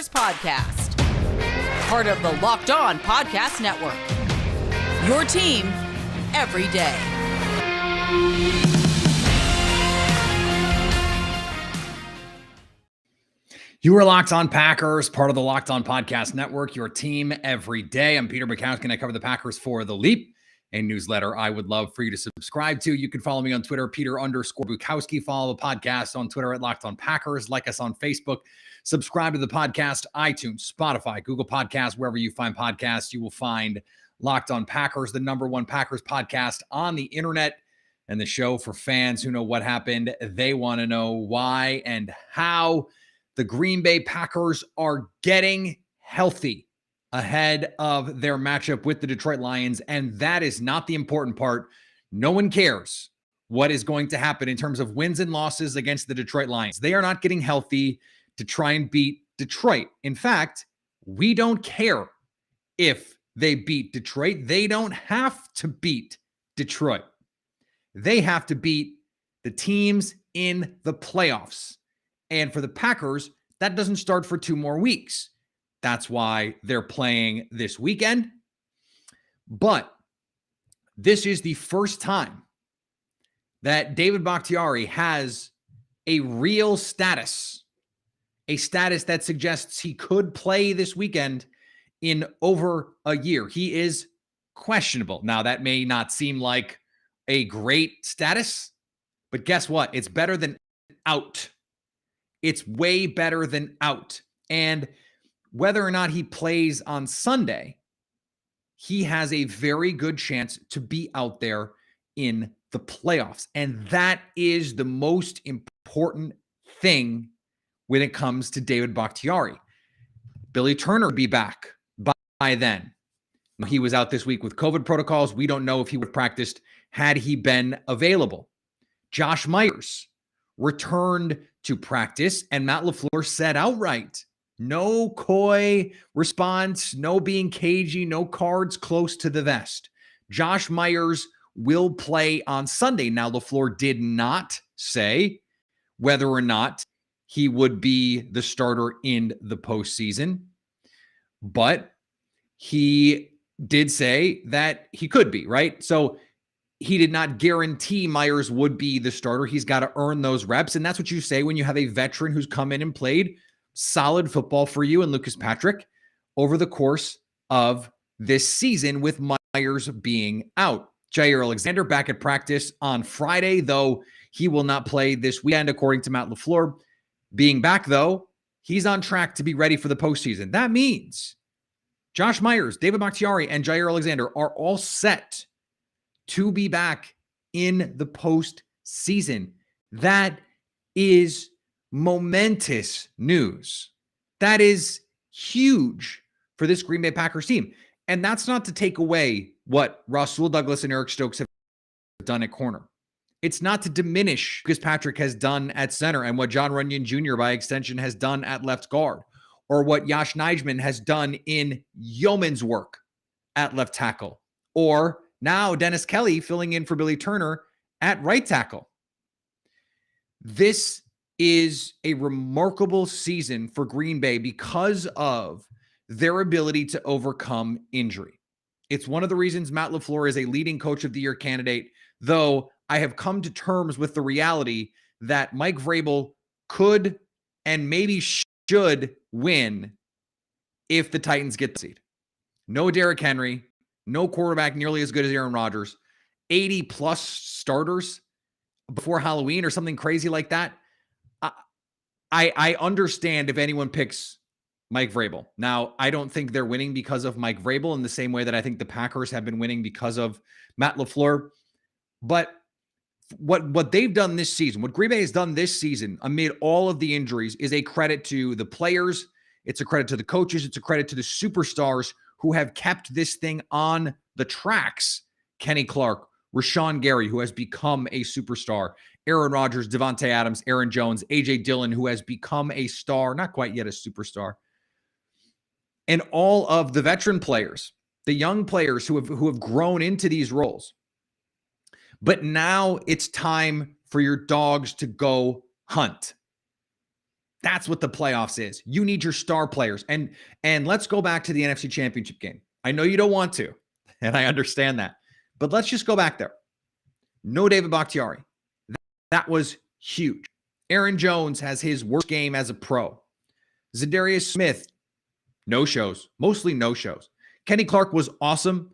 Packers podcast. Part of the Locked On Podcast Network. Your team every day. You are Locked On Packers, part of the Locked On Podcast Network, your team every day. I'm Peter Bukowski, and I cover the Packers for The Leap, a newsletter I would love for you to subscribe to. You can follow me on Twitter, Peter_Bukowski. Follow the podcast on Twitter at Locked On Packers. Like us on Facebook. Subscribe to the podcast, iTunes, Spotify, Google Podcasts, wherever you find podcasts. You will find Locked On Packers, the #1 Packers podcast on the internet, and the show for fans who know what happened. They want to know why and how. The Green Bay Packers are getting healthy ahead of their matchup with the Detroit Lions, and that is not the important part. No one cares what is going to happen in terms of wins and losses against the Detroit Lions. They are not getting healthy to try and beat Detroit. In fact, we don't care if they beat Detroit. They don't have to beat Detroit. They have to beat the teams in the playoffs. And for the Packers, that doesn't start for 2 more weeks. That's why they're playing this weekend. But this is the first time that David Bakhtiari has a real status, a status that suggests he could play this weekend in over a year. He is questionable. Now, that may not seem like a great status, but guess what? It's better than out. It's way better than out. And whether or not he plays on Sunday, he has a very good chance to be out there in the playoffs. And that is the most important thing when it comes to David Bakhtiari. Billy Turner will be back by then. He was out this week with COVID protocols. We don't know if he would have practiced had he been available. Josh Myers returned to practice, and Matt LaFleur said outright, no coy response, no being cagey, no cards close to the vest. Josh Myers will play on Sunday. Now, LaFleur did not say whether or not he would be the starter in the postseason, but he did say that he could be, right? So he did not guarantee Myers would be the starter. He's got to earn those reps. And that's what you say when you have a veteran who's come in and played solid football for you and Lucas Patrick over the course of this season with Myers being out. Jaire Alexander back at practice on Friday, though he will not play this weekend, according to Matt LaFleur. Being back, though, he's on track to be ready for the postseason. That means Josh Myers, David Bakhtiari, and Jaire Alexander are all set to be back in the postseason. That is momentous news. That is huge for this Green Bay Packers team. And that's not to take away what Rasul Douglas and Eric Stokes have done at corner. It's not to diminish because Patrick has done at center and what John Runyon Jr. by extension has done at left guard, or what Yosh Nijman has done in yeoman's work at left tackle, or now Dennis Kelly filling in for Billy Turner at right tackle. This is a remarkable season for Green Bay because of their ability to overcome injury. It's one of the reasons Matt LaFleur is a leading coach of the year candidate, though I have come to terms with the reality that Mike Vrabel could and maybe should win if the Titans get the seed. No Derrick Henry, no quarterback nearly as good as Aaron Rodgers, 80-plus starters before Halloween or something crazy like that. I understand if anyone picks Mike Vrabel. Now, I don't think they're winning because of Mike Vrabel in the same way that I think the Packers have been winning because of Matt LaFleur. But what they've done this season, what Green Bay has done this season amid all of the injuries is a credit to the players. It's a credit to the coaches. It's a credit to the superstars who have kept this thing on the tracks. Kenny Clark, Rashawn Gary, who has become a superstar, Aaron Rodgers, Davante Adams, Aaron Jones, A.J. Dillon, who has become a star, not quite yet a superstar, and all of the veteran players, the young players who have grown into these roles. But now it's time for your dogs to go hunt. That's what the playoffs is. You need your star players. And let's go back to the NFC Championship game. I know you don't want to, and I understand that. But let's just go back there. No David Bakhtiari. That was huge. Aaron Jones has his worst game as a pro. Zadarius Smith, no shows, mostly no shows. Kenny Clark was awesome.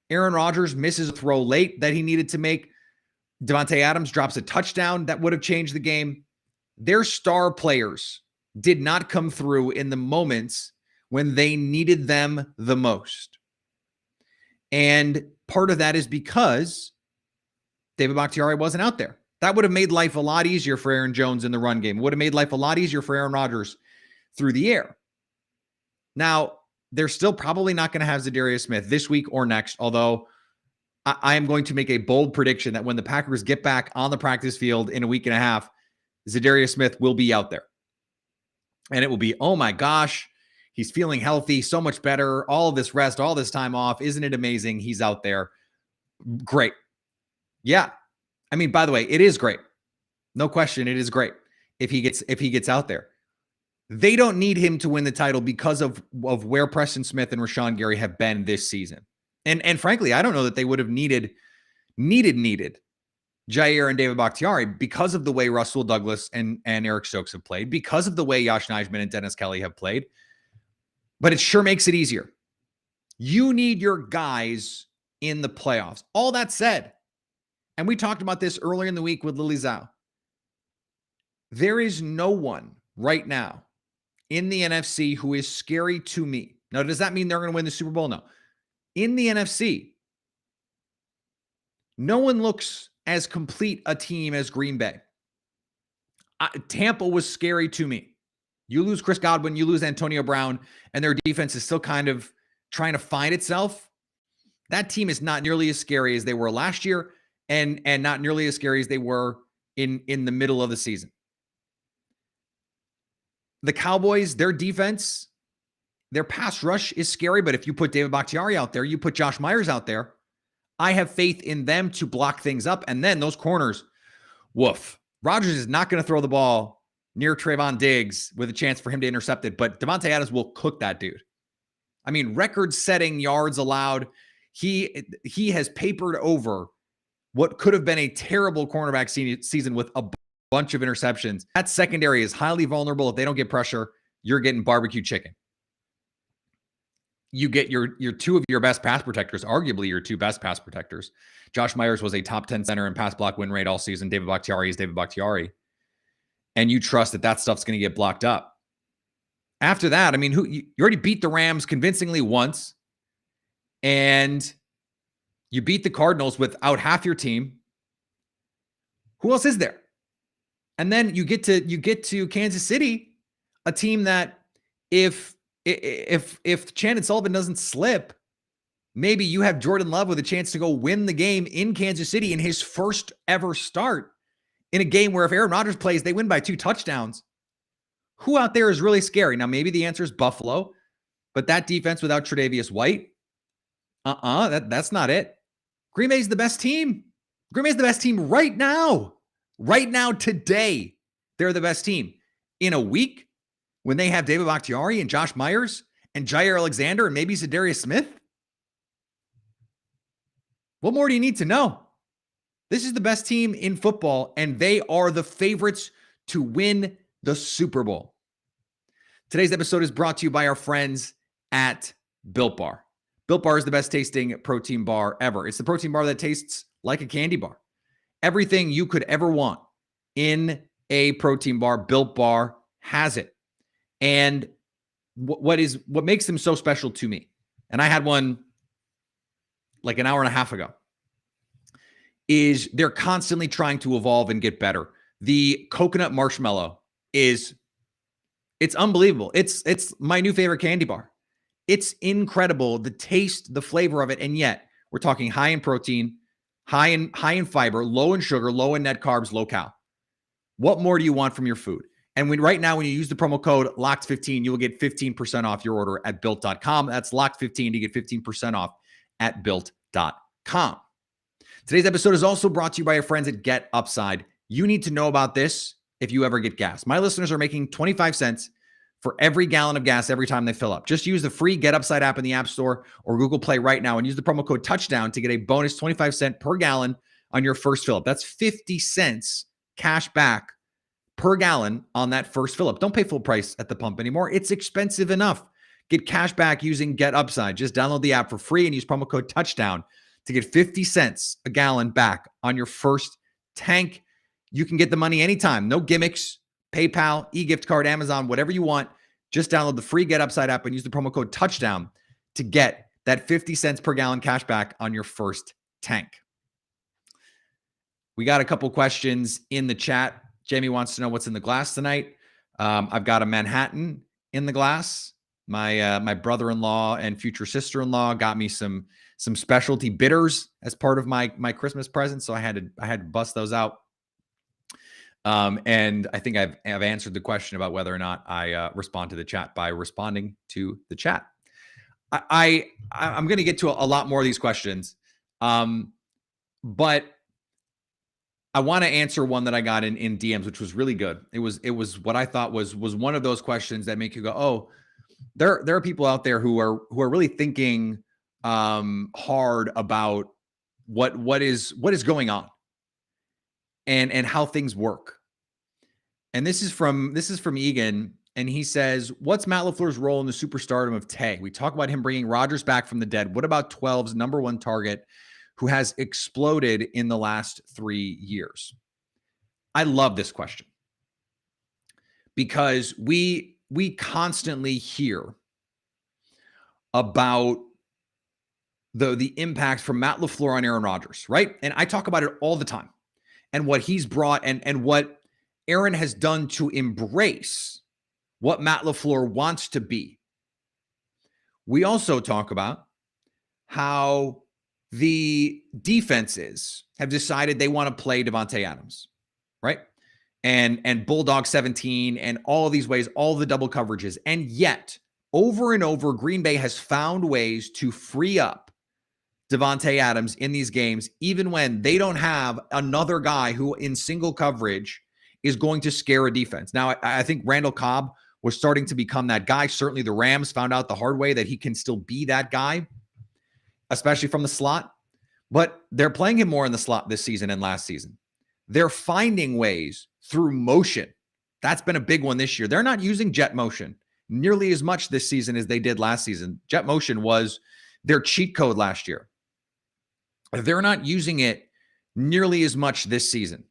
Aaron Rodgers misses a throw late that he needed to make. Davante Adams drops a touchdown that would have changed the game. Their star players did not come through in the moments when they needed them the most. And part of that is because David Bakhtiari wasn't out there. That would have made life a lot easier for Aaron Jones in the run game. It would have made life a lot easier for Aaron Rodgers through the air. Now, they're still probably not going to have Zadarius Smith this week or next, although I am going to make a bold prediction that when the Packers get back on the practice field in a week and a half, Zadarius Smith will be out there. And it will be, oh my gosh, he's feeling healthy, so much better, all of this rest, all this time off. Isn't it amazing? He's out there. Great. Yeah. I mean, by the way, it is great. No question, it is great if he gets out there. They don't need him to win the title because of where Preston Smith and Rashawn Gary have been this season. And frankly, I don't know that they would have needed Jaire and David Bakhtiari because of the way Russell Douglas and Eric Stokes have played, because of the way Yosh Nijman and Dennis Kelly have played. But it sure makes it easier. You need your guys in the playoffs. All that said, and we talked about this earlier in the week with Lily Zhao, there is no one right now in the NFC who is scary to me. Now, does that mean they're going to win the Super Bowl? No. In the NFC, no one looks as complete a team as Green Bay. Tampa was scary to me. You lose Chris Godwin, you lose Antonio Brown, and their defense is still kind of trying to find itself. That team is not nearly as scary as they were last year, and not nearly as scary as they were in the middle of the season. The Cowboys, their defense, their pass rush is scary, but if you put David Bakhtiari out there, you put Josh Myers out there, I have faith in them to block things up. And then those corners, woof. Rodgers is not going to throw the ball near Trayvon Diggs with a chance for him to intercept it, but Davante Adams will cook that dude. I mean, record-setting yards allowed. He has papered over what could have been a terrible cornerback season with a bunch of interceptions. That secondary is highly vulnerable. If they don't get pressure, you're getting barbecue chicken. You get your two of your best pass protectors, arguably your two best pass protectors. Josh Myers was a top 10 center in pass block win rate all season. David Bakhtiari is David Bakhtiari. And you trust that stuff's going to get blocked up. After that, I mean, you already beat the Rams convincingly once. And you beat the Cardinals without half your team. Who else is there? And then you get to Kansas City, a team that if Chandon Sullivan doesn't slip, maybe you have Jordan Love with a chance to go win the game in Kansas City in his first ever start in a game where if Aaron Rodgers plays, they win by 2 touchdowns. Who out there is really scary? Now, maybe the answer is Buffalo, but that defense without Tre'Davious White, that's not it. Green Bay's the best team. Green Bay's the best team right now. Right now, today, they're the best team. In a week, when they have David Bakhtiari and Josh Myers and Jaire Alexander and maybe Zadarius Smith? What more do you need to know? This is the best team in football, and they are the favorites to win the Super Bowl. Today's episode is brought to you by our friends at Built Bar. Built Bar is the best tasting protein bar ever. It's the protein bar that tastes like a candy bar. Everything you could ever want in a protein bar, Built Bar has it. And what makes them so special to me, and I had one like an hour and a half ago, is they're constantly trying to evolve and get better. The coconut marshmallow it's unbelievable. It's my new favorite candy bar. It's incredible, the taste, the flavor of it, and yet we're talking high in protein, high in fiber, low in sugar, low in net carbs, low cal. What more do you want from your food? And right now, when you use the promo code LOCKED15, you will get 15% off your order at Built.com. That's LOCKED15 to get 15% off at Built.com. Today's episode is also brought to you by our friends at Get Upside. You need to know about this if you ever get gas. My listeners are making 25 cents for every gallon of gas every time they fill up. Just use the free Get Upside app in the App Store or Google Play right now and use the promo code touchdown to get a bonus 25 cents per gallon on your first fill up. That's 50 cents cash back per gallon on that first fill up. Don't pay full price at the pump anymore. It's expensive enough. Get cash back using Get Upside. Just download the app for free and use promo code touchdown to get 50 cents a gallon back on your first tank. You can get the money anytime. No gimmicks. PayPal, e-gift card, Amazon, whatever you want. Just download the free Get Upside app and use the promo code touchdown to get that 50 cents per gallon cash back on your first tank. We got a couple questions in the chat. Jamie wants to know what's in the glass tonight. I've got a Manhattan in the glass. My brother-in-law and future sister-in-law got me some specialty bitters as part of my Christmas present, so I had to bust those out. And I think I've answered the question about whether or not I respond to the chat by responding to the chat. I'm going to get to a lot more of these questions, but I want to answer one that I got in DMs, which was really good. It was what I thought was one of those questions that make you go, oh, there are people out there who are really thinking hard about what is going on and how things work. And this is from Egan, and he says, what's Matt LaFleur's role in the superstardom of Tay? We talk about him bringing Rodgers back from the dead. What about 12's number one target who has exploded in the last 3 years? I love this question because we constantly hear about the impact from Matt LaFleur on Aaron Rodgers, right? And I talk about it all the time and what he's brought and what Aaron has done to embrace what Matt LaFleur wants to be. We also talk about how the defenses have decided they want to play Davante Adams, right? And Bulldog 17 and all of these ways, all the double coverages. And yet, over and over, Green Bay has found ways to free up Davante Adams in these games, even when they don't have another guy who in single coverage is going to scare a defense. Now, I think Randall Cobb was starting to become that guy. Certainly the Rams found out the hard way that he can still be that guy, especially from the slot. But they're playing him more in the slot this season and last season. They're finding ways through motion. That's been a big one this year. They're not using jet motion nearly as much this season as they did last season. Jet motion was their cheat code last year. They're not using it nearly as much this season.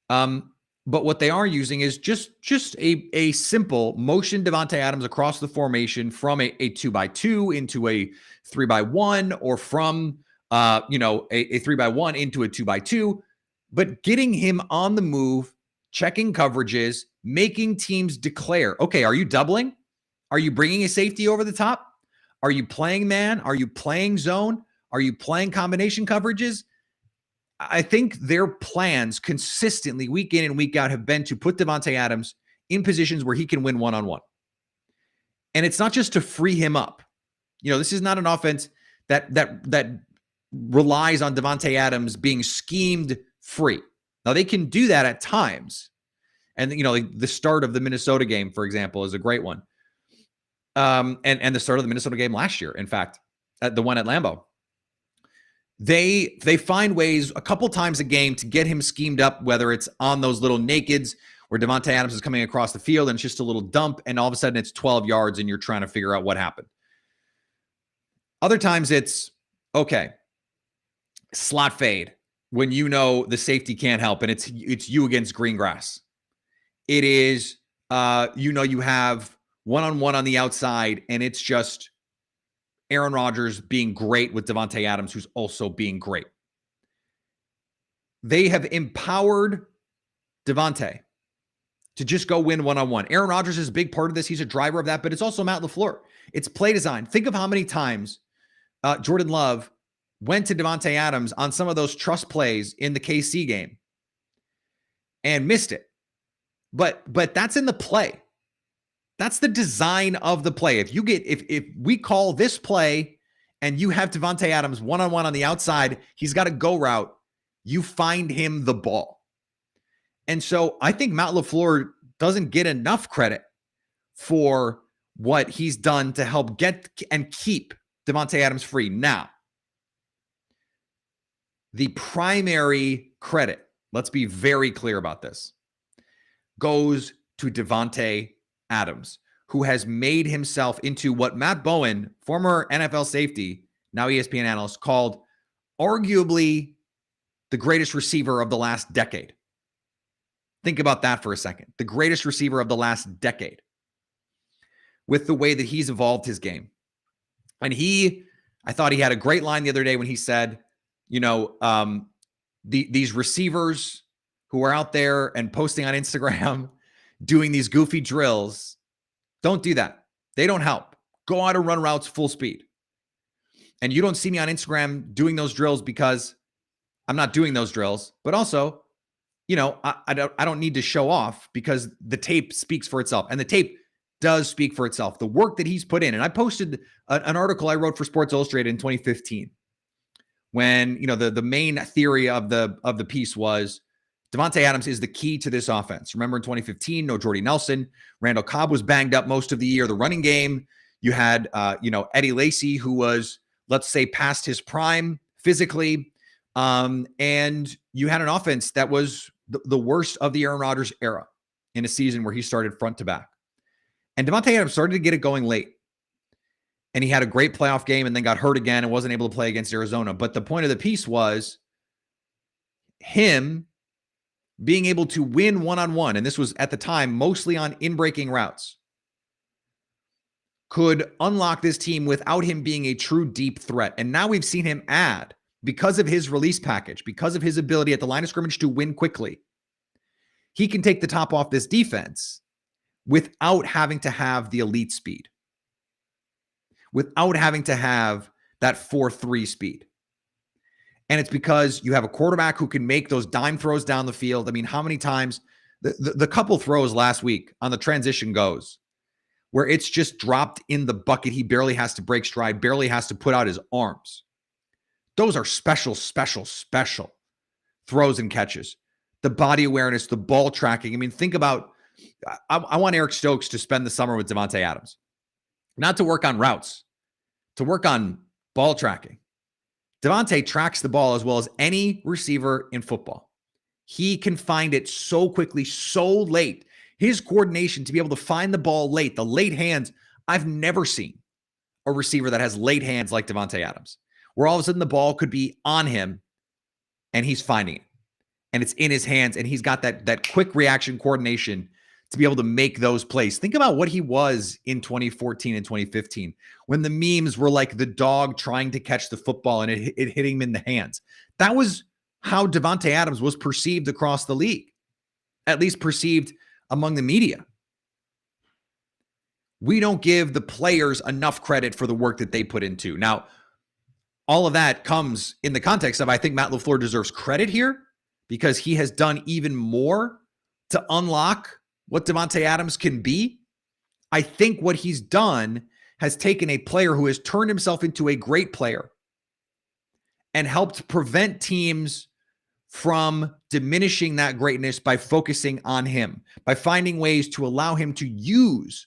But what they are using is just a simple motion Davante Adams across the formation from a 2x2 into a 3x1 or from a 3x1 into a 2x2, but getting him on the move, checking coverages, making teams declare, okay, are you doubling? Are you bringing a safety over the top? Are you playing man? Are you playing zone? Are you playing combination coverages? I think their plans consistently week in and week out have been to put Davante Adams in positions where he can win one-on-one. And it's not just to free him up. This is not an offense that relies on Davante Adams being schemed free. Now they can do that at times. And the start of the Minnesota game, for example, is a great one. And the start of the Minnesota game last year, in fact, at the one at Lambeau. They find ways a couple times a game to get him schemed up, whether it's on those little nakeds where Davante Adams is coming across the field and it's just a little dump and all of a sudden it's 12 yards and you're trying to figure out what happened. Other times it's, okay, slot fade when the safety can't help and it's you against green grass. It is, you have one-on-one on the outside and it's just Aaron Rodgers being great with Davante Adams, who's also being great. They have empowered Davante to just go win one-on-one. Aaron Rodgers is a big part of this. He's a driver of that, but it's also Matt LaFleur. It's play design. Think of how many times Jordan Love went to Davante Adams on some of those trust plays in the KC game and missed it. But that's in the play. That's the design of the play. If we call this play and you have Davante Adams one-on-one on the outside, he's got a go route. You find him the ball. And so I think Matt LaFleur doesn't get enough credit for what he's done to help get and keep Davante Adams free. Now, the primary credit, let's be very clear about this, goes to Davante Adams, who has made himself into what Matt Bowen, former NFL safety, now ESPN analyst, called arguably the greatest receiver of the last decade. Think about that for a second. The greatest receiver of the last decade, with the way that he's evolved his game. And I thought he had a great line the other day when he said, these receivers who are out there and posting on Instagram doing these goofy drills, don't do that. They don't help. Go out and run routes full speed. And you don't see me on Instagram doing those drills because I'm not doing those drills. But also, I don't need to show off because the tape speaks for itself. And the tape does speak for itself. The work that he's put in. And I posted an article I wrote for Sports Illustrated in 2015 when, the main theory of the piece was Davante Adams is the key to this offense. Remember in 2015, no Jordy Nelson. Randall Cobb was banged up most of the year. The running game, you had, Eddie Lacy, who was, let's say, past his prime physically. And you had an offense that was the worst of the Aaron Rodgers era in a season where he started front to back. And Davante Adams started to get it going late. And he had a great playoff game and then got hurt again and wasn't able to play against Arizona. But the point of the piece was him being able to win one-on-one, and this was at the time mostly on in-breaking routes, could unlock this team without him being a true deep threat. And now we've seen him add, because of his release package, because of his ability at the line of scrimmage to win quickly, he can take the top off this defense without having to have the elite speed, without having to have that 4.3 speed. And it's because you have a quarterback who can make those dime throws down the field. I mean, how many times the couple throws last week on the transition goes where it's just dropped in the bucket. He barely has to break stride, barely has to put out his arms. Those are special throws and catches. The body awareness, the ball tracking. I mean, think about, I want Eric Stokes to spend the summer with Davante Adams, not to work on routes, to work on ball tracking. Davante tracks the ball as well as any receiver in football. He can find it so quickly, so late. His coordination to be able to find the ball late, the late hands. I've never seen a receiver that has late hands like Davante Adams, where all of a sudden the ball could be on him and he's finding it. And it's in his hands and he's got that quick reaction coordination to be able to make those plays. Think about what he was in 2014 and 2015 when the memes were like the dog trying to catch the football and it hitting him in the hands. That was how Davante Adams was perceived across the league, at least perceived among the media. We don't give the players enough credit for the work that they put into. Now, all of that comes in the context of, I think Matt LaFleur deserves credit here because he has done even more to unlock what Davante Adams can be. I think what he's done has taken a player who has turned himself into a great player and helped prevent teams from diminishing that greatness by focusing on him, by finding ways to allow him to use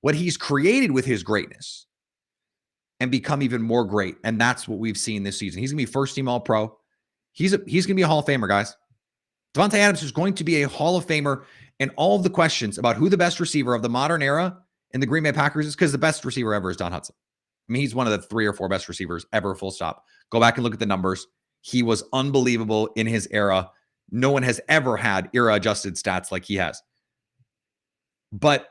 what he's created with his greatness and become even more great. And that's what we've seen this season. He's going to be first team All-Pro. He's going to be a Hall of Famer, guys. Davante Adams is going to be a Hall of Famer. And all of the questions about who the best receiver of the modern era in the Green Bay Packers is, because the best receiver ever is Don Hudson. I mean, he's one of the 3 or 4 best receivers ever, full stop. Go back and look at the numbers. He was unbelievable in his era. No one has ever had era-adjusted stats like he has. But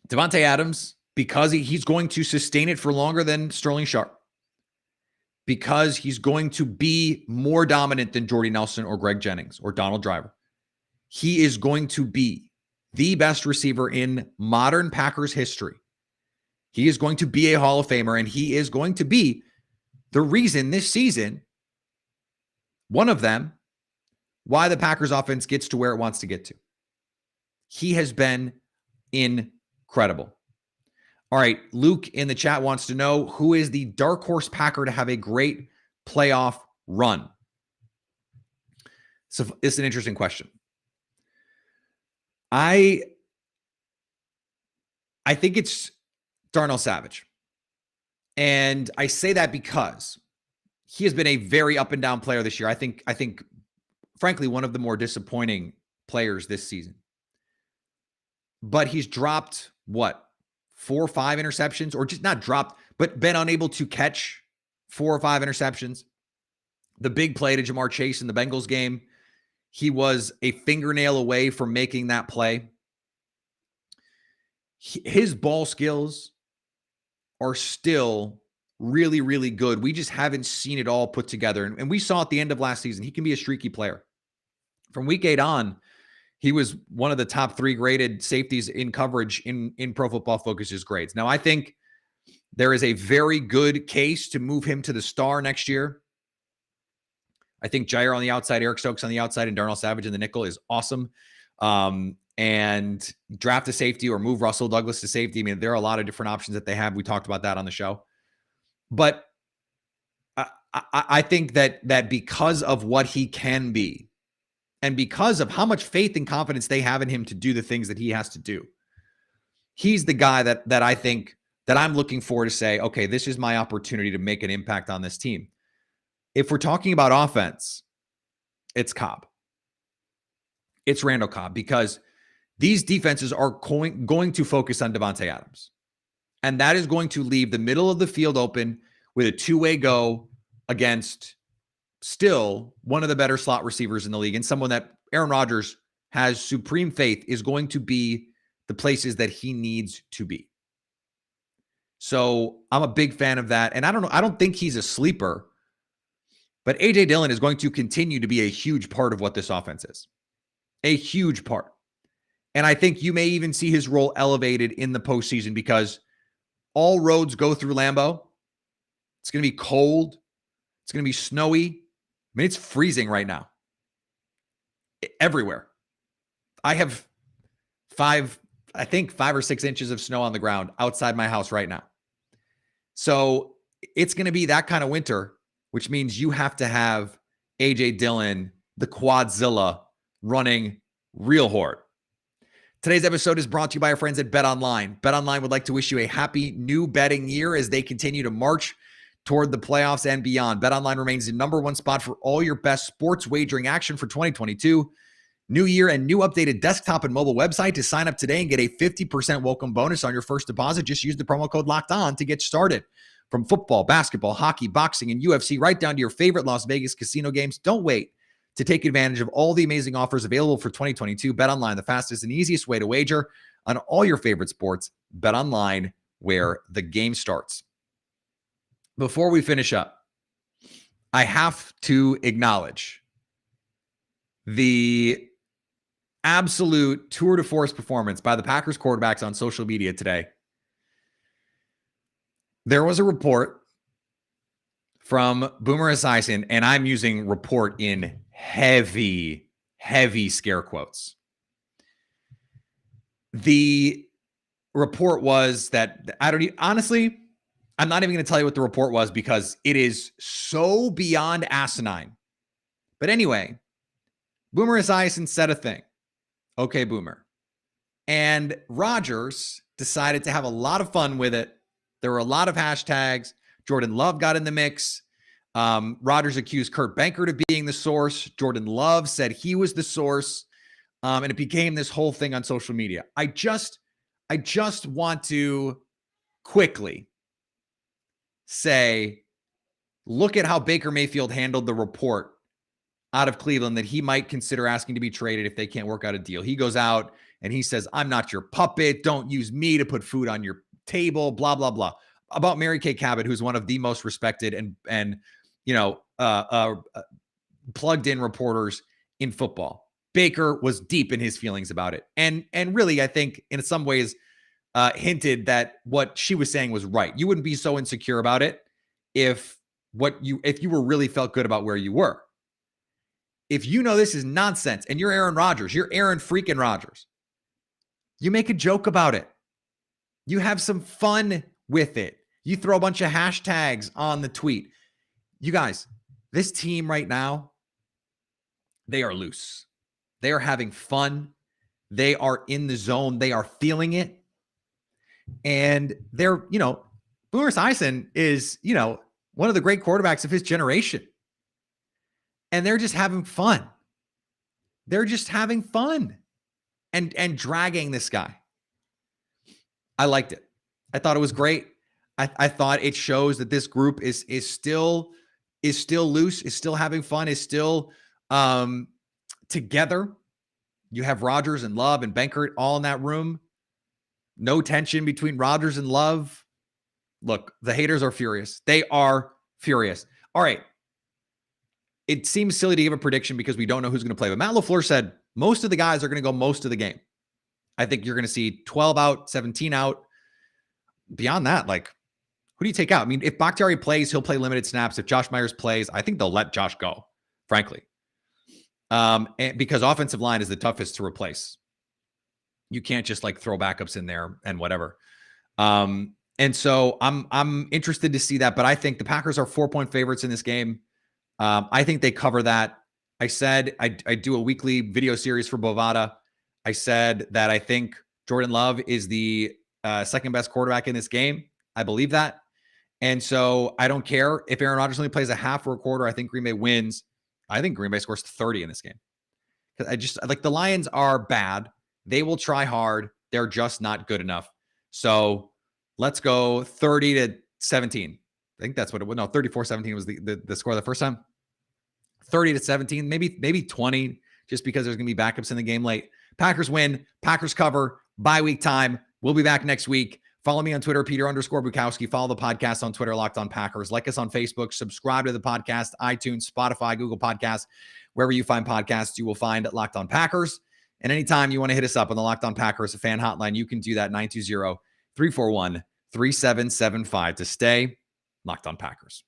Davante Adams, because he's going to sustain it for longer than Sterling Sharp, because he's going to be more dominant than Jordy Nelson or Greg Jennings or Donald Driver, he is going to be the best receiver in modern Packers history. He is going to be a Hall of Famer, and he is going to be the reason this season, one of them, why the Packers offense gets to where it wants to get to. He has been incredible. All right, Luke in the chat wants to know, who is the dark horse Packer to have a great playoff run? So it's an interesting question. I think it's Darnell Savage. And I say that because he has been a very up and down player this year. I think, frankly, one of the more disappointing players this season. But he's dropped, 4 or 5 interceptions, or just not dropped, but been unable to catch 4 or 5 interceptions. The big play to Jamar Chase in the Bengals game, he was a fingernail away from making that play. His ball skills are still really, really good. We just haven't seen it all put together. And we saw at the end of last season, he can be a streaky player. From week 8 on, he was one of the top 3 graded safeties in coverage in Pro Football Focus's grades. Now, I think there is a very good case to move him to the star next year. I think Jaire on the outside, Eric Stokes on the outside, and Darnell Savage in the nickel is awesome. And draft a safety or move Russell Douglas to safety. I mean, there are a lot of different options that they have. We talked about that on the show. But I think that because of what he can be, and because of how much faith and confidence they have in him to do the things that he has to do, he's the guy that I think that I'm looking for to say, okay, this is my opportunity to make an impact on this team. If we're talking about offense, it's Cobb. It's Randall Cobb, because these defenses are going to focus on Davante Adams. And that is going to leave the middle of the field open with a 2-way go against still one of the better slot receivers in the league, and someone that Aaron Rodgers has supreme faith is going to be the places that he needs to be. So I'm a big fan of that. And I don't think he's a sleeper, but A.J. Dillon is going to continue to be a huge part of what this offense is. A huge part. And I think you may even see his role elevated in the postseason, because all roads go through Lambeau. It's going to be cold. It's going to be snowy. I mean, it's freezing right now. Everywhere. I have 5 or 6 inches of snow on the ground outside my house right now. So it's going to be that kind of winter, which means you have to have A.J. Dillon, the Quadzilla, running real hard. Today's episode is brought to you by our friends at BetOnline. BetOnline would like to wish you a happy new betting year as they continue to march toward the playoffs and beyond. BetOnline remains the #1 spot for all your best sports wagering action for 2022. New year and new updated desktop and mobile website. To sign up today and get a 50% welcome bonus on your first deposit, just use the promo code LOCKEDON to get started. From football, basketball, hockey, boxing, and UFC, right down to your favorite Las Vegas casino games. Don't wait to take advantage of all the amazing offers available for 2022. BetOnline, the fastest and easiest way to wager on all your favorite sports. BetOnline, where the game starts. Before we finish up, I have to acknowledge the absolute tour de force performance by the Packers quarterbacks on social media today. There was a report from Boomer Esiason, and I'm using report in heavy scare quotes. The report was that honestly, I'm not even going to tell you what the report was because it is so beyond asinine. But anyway, Boomer Esiason said a thing. Okay, Boomer. And Rodgers decided to have a lot of fun with it. There were a lot of hashtags. Jordan Love got in the mix. Rodgers accused Kurt Benkert of being the source. Jordan Love said he was the source. And it became this whole thing on social media. I just want to quickly say, look at how Baker Mayfield handled the report out of Cleveland that he might consider asking to be traded if they can't work out a deal. He goes out and he says, I'm not your puppet. Don't use me to put food on your table, blah, blah, blah. About Mary Kay Cabot, who's one of the most respected and plugged in reporters in football. Baker was deep in his feelings about it. And really, I think in some ways hinted that what she was saying was right. You wouldn't be so insecure about it if you were really felt good about where you were. If you know this is nonsense and you're Aaron Rodgers, you're Aaron freaking Rodgers, you make a joke about it. You have some fun with it. You throw a bunch of hashtags on the tweet. You guys, this team right now, they are loose. They are having fun. They are in the zone. They are feeling it. And they're, Boomer Esiason is, one of the great quarterbacks of his generation. And they're just having fun. They're just having fun and dragging this guy. I liked it. I thought it was great. I thought it shows that this group is still loose, is still having fun, is still together. You have Rodgers and Love and Benkert all in that room. No tension between Rodgers and Love. Look, the haters are furious. They are furious. All right. It seems silly to give a prediction because we don't know who's going to play. But Matt LaFleur said most of the guys are going to go most of the game. I think you're going to see 12 out, 17 out. Beyond that, like, who do you take out? I mean, if Bakhtiari plays, he'll play limited snaps. If Josh Myers plays, I think they'll let Josh go, frankly. And because offensive line is the toughest to replace. You can't just like throw backups in there and whatever. And so I'm interested to see that, but I think the Packers are 4-point favorites in this game. I think they cover that. I said I do a weekly video series for Bovada. I said that I think Jordan Love is the second best quarterback in this game. I believe that. And so I don't care if Aaron Rodgers only plays a half or a quarter. I think Green Bay wins. I think Green Bay scores 30 in this game. I just like the Lions are bad. They will try hard. They're just not good enough. So let's go 30-17. I think that's what it was. No, 34-17 was the score the first time. 30-17, maybe 20, just because there's going to be backups in the game late. Packers win. Packers cover. Bye week time. We'll be back next week. Follow me on Twitter, Peter_Bukowski. Follow the podcast on Twitter, Locked On Packers. Like us on Facebook. Subscribe to the podcast, iTunes, Spotify, Google Podcasts. Wherever you find podcasts, you will find Locked On Packers. And anytime you want to hit us up on the Locked On Packers fan hotline, you can do that, 920-341-3775 to stay Locked On Packers.